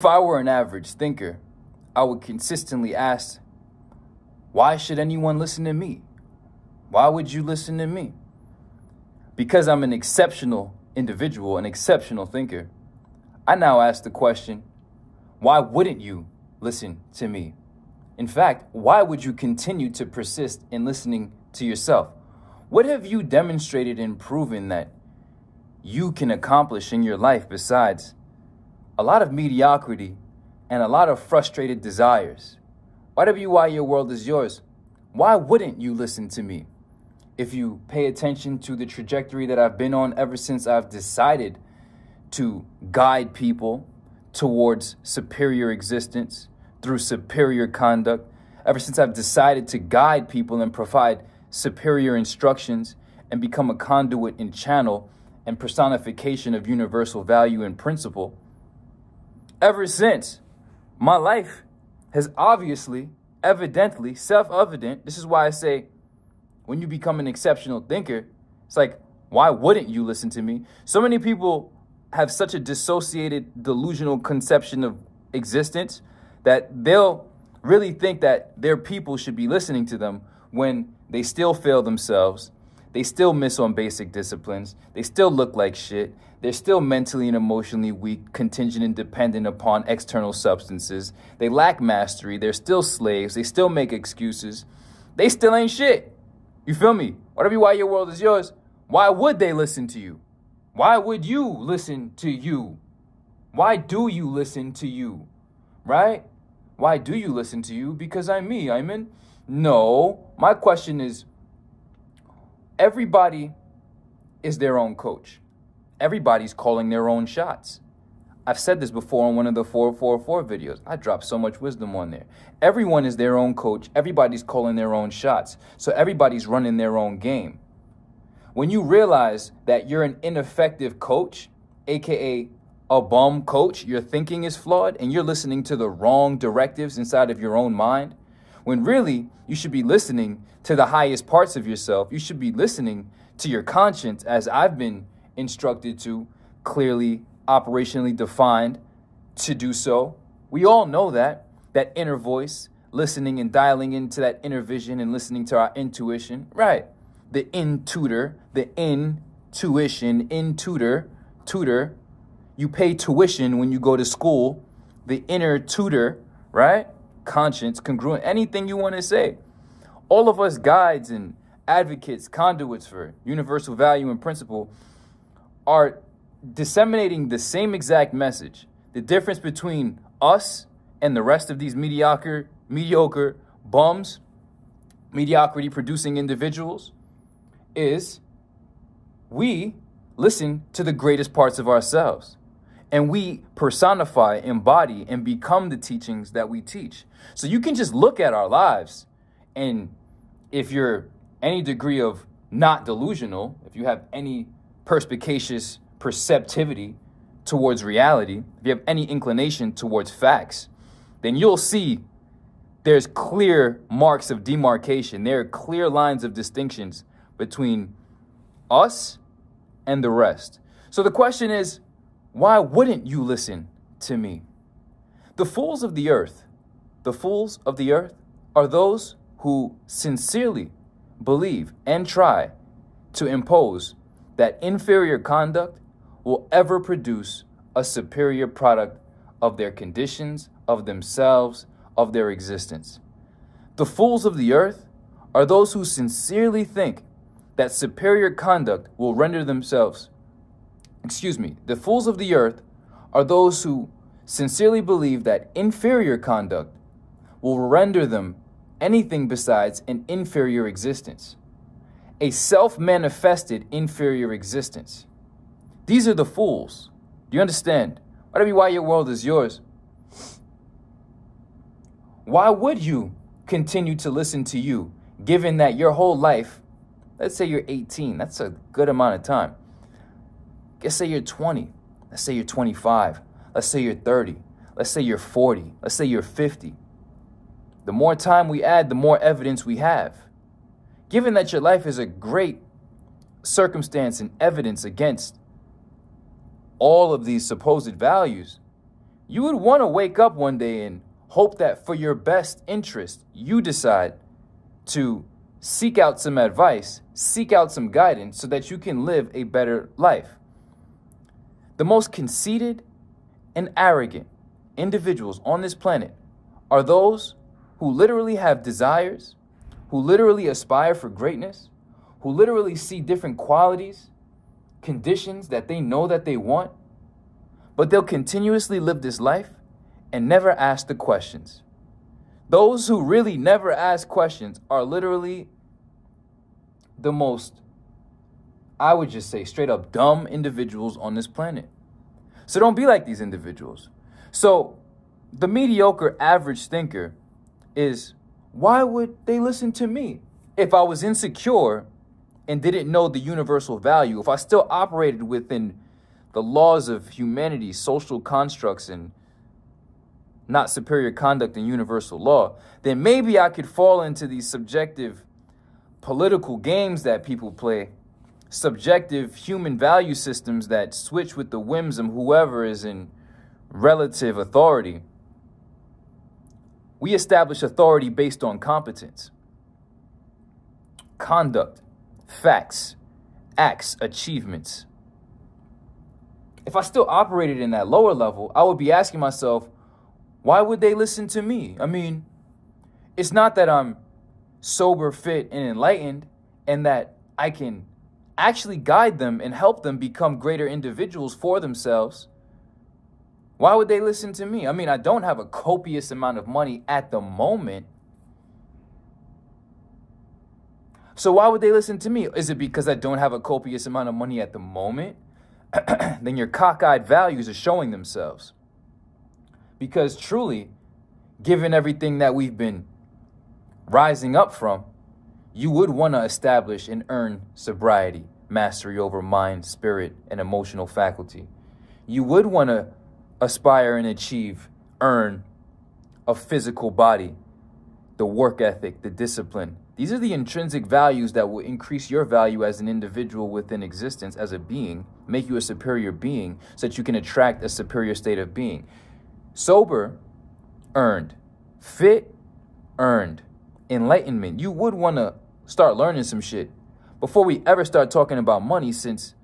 If I were an average thinker, I would consistently ask, why should anyone listen to me? Why would you listen to me? Because I'm an exceptional individual, an exceptional thinker, I now ask the question, why wouldn't you listen to me? In fact, why would you continue to persist in listening to yourself? What have you demonstrated and proven that you can accomplish in your life besides a lot of mediocrity and a lot of frustrated desires? 𝙎𝙬𝙊𝙆, your world is yours. Why wouldn't you listen to me? If you pay attention to the trajectory that I've been on ever since I've decided to guide people towards superior existence through superior conduct, ever since I've decided to guide people and provide superior instructions and become a conduit and channel and personification of universal value and principle, ever since, my life has obviously, evidently, self-evident. This is why I say, when you become an exceptional thinker, it's like, why wouldn't you listen to me? So many people have such a dissociated, delusional conception of existence that they'll really think that their people should be listening to them when they still fail themselves. They still miss on basic disciplines. They still look like shit. They're still mentally and emotionally weak, contingent and dependent upon external substances. They lack mastery. They're still slaves. They still make excuses. They still ain't shit. You feel me? 𝙎𝙬𝙊𝙆, your world is yours. Why would they listen to you? Why would you listen to you? Why do you listen to you? Right? Why do you listen to you? Because I'm me, Ayman. No. My question is, everybody is their own coach. Everybody's calling their own shots. I've said this before on one of the 444 videos. I dropped so much wisdom on there. Everyone is their own coach. Everybody's calling their own shots. So everybody's running their own game. When you realize that you're an ineffective coach, aka a bum coach, your thinking is flawed and you're listening to the wrong directives inside of your own mind, when really you should be listening to the highest parts of yourself. You should be listening to your conscience, as I've been instructed to, clearly, operationally defined to do so. We all know that inner voice, listening and dialing into that inner vision and listening to our intuition, right? The in-tutor, the intuition, in-tutor, tutor. You pay tuition when you go to school, the inner tutor, right? Conscience, congruent, anything you want to say. All of us guides and advocates, conduits for universal value and principle are disseminating the same exact message. The difference between us and the rest of these mediocre bums, mediocrity producing individuals, is we listen to the greatest parts of ourselves. And we personify, embody, and become the teachings that we teach. So you can just look at our lives, and if you're any degree of not delusional, if you have any perspicacious perceptivity towards reality, if you have any inclination towards facts, then you'll see there's clear marks of demarcation. There are clear lines of distinctions between us and the rest. So the question is, why wouldn't you listen to me? The fools of the earth are those who sincerely believe and try to impose that inferior conduct will ever produce a superior product of their conditions, of themselves, of their existence. The fools of the earth are those who sincerely think that superior conduct will render themselves. The fools of the earth are those who sincerely believe that inferior conduct will render them anything besides an inferior existence, a self-manifested inferior existence. These are the fools. Do you understand? 𝙎𝙬𝙊𝙆, your world is yours. Why would you continue to listen to you, given that your whole life, let's say you're 18, that's a good amount of time. Let's say you're 20. Let's say you're 25. Let's say you're 30. Let's say you're 40. Let's say you're 50. The more time we add, the more evidence we have. Given that your life is a great circumstance and evidence against all of these supposed values, You would want to wake up one day and hope that for your best interest, you decide to seek out some advice, seek out some guidance so that you can live a better life. The most conceited and arrogant individuals on this planet are those who literally have desires, who literally aspire for greatness, who literally see different qualities, conditions that they know that they want, but they'll continuously live this life and never ask the questions. Those who really never ask questions are literally the most, I would just say, straight up dumb individuals on this planet. So don't be like these individuals. So the mediocre average thinker is, why would they listen to me? If I was insecure and didn't know the universal value, if I still operated within the laws of humanity, social constructs, and not superior conduct and universal law, then maybe I could fall into these subjective political games that people play, subjective human value systems that switch with the whims of whoever is in relative authority. We establish authority based on competence, conduct, facts, acts, achievements. If I still operated in that lower level, I would be asking myself, why would they listen to me? I mean, it's not that I'm sober, fit, and enlightened, and that I can actually guide them and help them become greater individuals for themselves. Why would they listen to me? I mean, I don't have a copious amount of money at the moment. So why would they listen to me? Is it because I don't have a copious amount of money at the moment? Then your cockeyed values are showing themselves. Because truly, given everything that we've been rising up from, you would want to establish and earn sobriety, mastery over mind, spirit, and emotional faculty. You would want to aspire and achieve, earn a physical body, the work ethic, the discipline. These are the intrinsic values that will increase your value as an individual within existence, as a being, make you a superior being so that you can attract a superior state of being. Sober, earned. Fit, earned. Enlightenment. You would want to start learning some shit before we ever start talking about money, since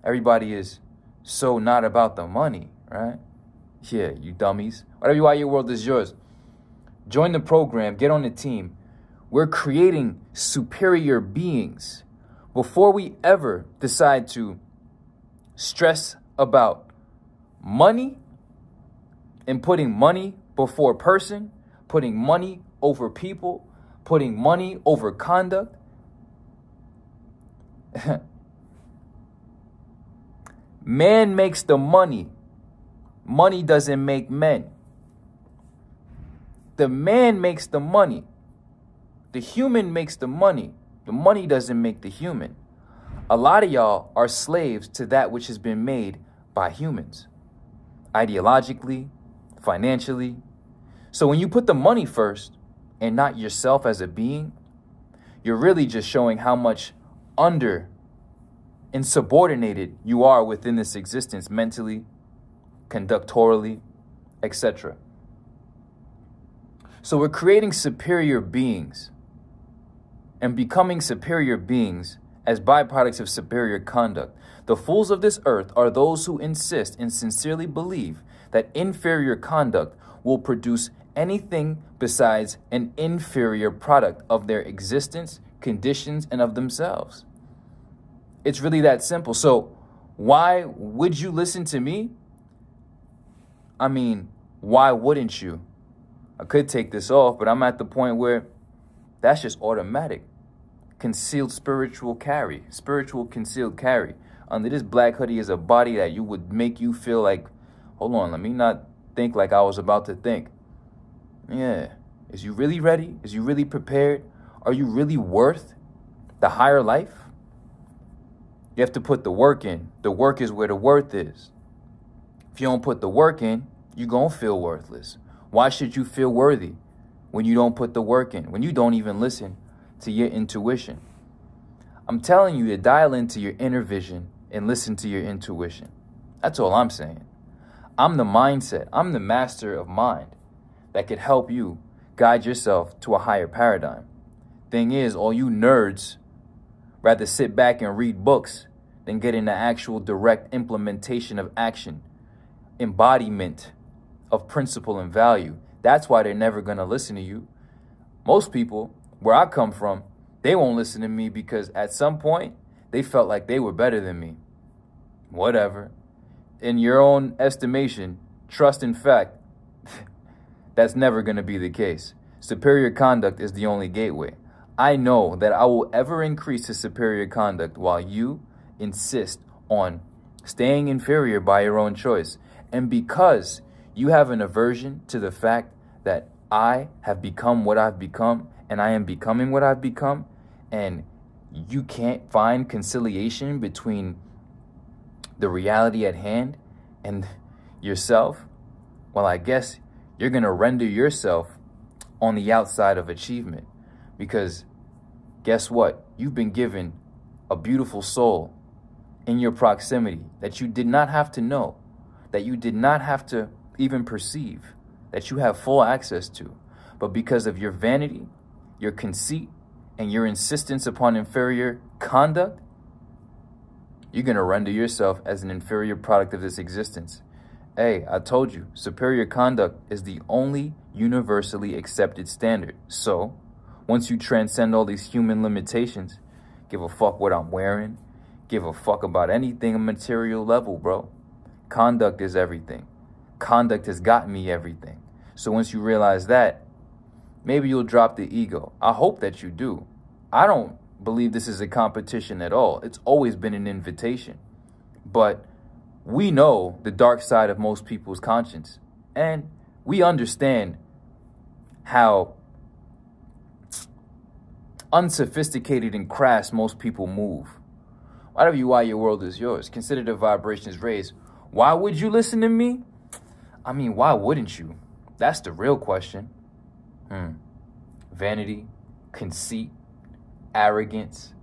everybody is so not about the money, right? Yeah, you dummies. Whatever, why your world is yours. Join the program. Get on the team. We're creating superior beings before we ever decide to stress about money and putting money before person, putting money over people, putting money over conduct. Man makes the money. Money doesn't make men. The man makes the money. The human makes the money. The money doesn't make the human. A lot of y'all are slaves to that which has been made by humans, ideologically, financially. So when you put the money first and not yourself as a being, you're really just showing how much under and subordinated you are within this existence, mentally, conductorally, etc. So we're creating superior beings and becoming superior beings as byproducts of superior conduct. The fools of this earth are those who insist and sincerely believe that inferior conduct will produce anything besides an inferior product of their existence, conditions, and of themselves. It's really that simple. So why would you listen to me? I mean, why wouldn't you? I could take this off, but I'm at the point where that's just automatic. Concealed spiritual carry, spiritual concealed carry. Under this black hoodie is a body that you would make you feel like, hold on, let me not think like I was about to think. Yeah. Is you really ready? Is you really prepared? Are you really worth the higher life? You have to put the work in. The work is where the worth is. If you don't put the work in, you're going to feel worthless. Why should you feel worthy when you don't put the work in, when you don't even listen to your intuition? I'm telling you to dial into your inner vision and listen to your intuition. That's all I'm saying. I'm the mindset. I'm the master of mind that could help you guide yourself to a higher paradigm. Thing is, all you nerds rather sit back and read books than get into actual direct implementation of action, embodiment of principle and value. That's why they're never going to listen to you. Most people, where I come from, they won't listen to me because at some point, they felt like they were better than me. Whatever. In your own estimation, trust in fact, that's never going to be the case. Superior conduct is the only gateway. I know that I will ever increase to superior conduct while you insist on staying inferior by your own choice. And because you have an aversion to the fact that I have become what I've become and I am becoming what I've become, and you can't find conciliation between the reality at hand and yourself, well, I guess you're going to render yourself on the outside of achievement. Because guess what? You've been given a beautiful soul in your proximity that you did not have to know, that you did not have to even perceive, that you have full access to. But because of your vanity, your conceit, and your insistence upon inferior conduct, you're going to render yourself as an inferior product of this existence. Hey, I told you, superior conduct is the only universally accepted standard. So, once you transcend all these human limitations, give a fuck what I'm wearing, give a fuck about anything on material level, bro. Conduct is everything. Conduct has gotten me everything. So once you realize that, maybe you'll drop the ego. I hope that you do. I don't believe this is a competition at all. It's always been an invitation. But we know the dark side of most people's conscience. And we understand how unsophisticated and crass most people move. Whatever you are, your world is yours. Consider the vibrations raised. Why would you listen to me? I mean, why wouldn't you? That's the real question. Vanity, conceit, arrogance.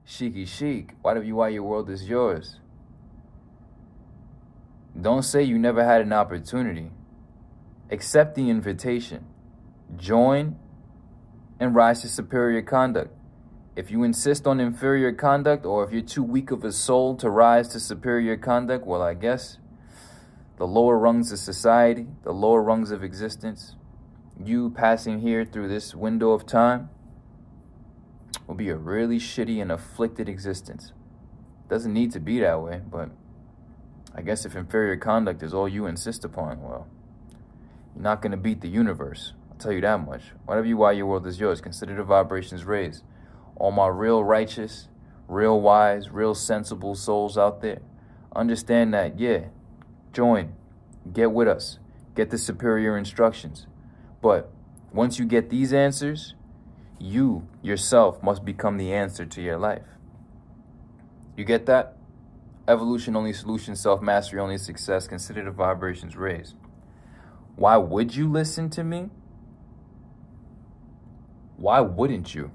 Sheikhy Chic, whatever you are, your world is yours. Don't say you never had an opportunity. Accept the invitation. Join and rise to superior conduct. If you insist on inferior conduct, or if you're too weak of a soul to rise to superior conduct, well, I guess the lower rungs of society, the lower rungs of existence, you passing here through this window of time, will be a really shitty and afflicted existence. Doesn't need to be that way, but I guess if inferior conduct is all you insist upon, well, you're not going to beat the universe. I'll tell you that much. Whatever you are, your world is yours. Consider the vibrations raised. All my real righteous, real wise, real sensible souls out there, understand that, yeah, join, get with us, get the superior instructions. But once you get these answers, you yourself must become the answer to your life. You get that? Evolution only solution, self-mastery only success. Consider the vibrations raised. Why would you listen to me? Why wouldn't you?